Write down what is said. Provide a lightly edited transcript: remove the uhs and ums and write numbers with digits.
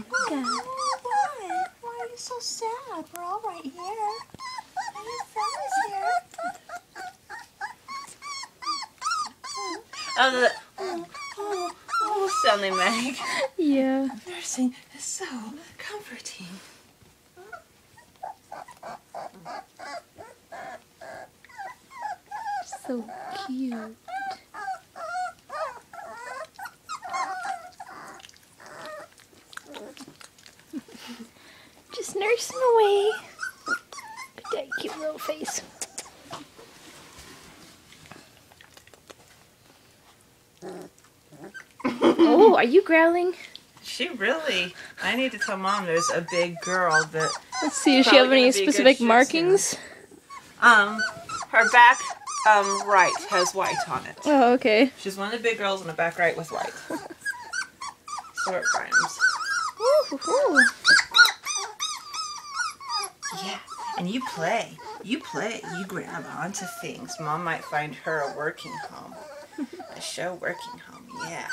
Why? Why are you so sad? We're all right here. And your family's here. Oh, Sally Meg. Yeah. Nursing is so comforting. So cute. Just nurse him away. Look at that cute little face. Oh, are you growling? She really. I need to tell Mom there's a big girl that. Let's see, does she have any specific markings? Her back right has white on it. Oh, okay. She's one of the big girls in the back right with white. So it rhymes. Ooh. Yeah, and you play. You grab onto things. Mom might find her a working home. A show working home, yeah.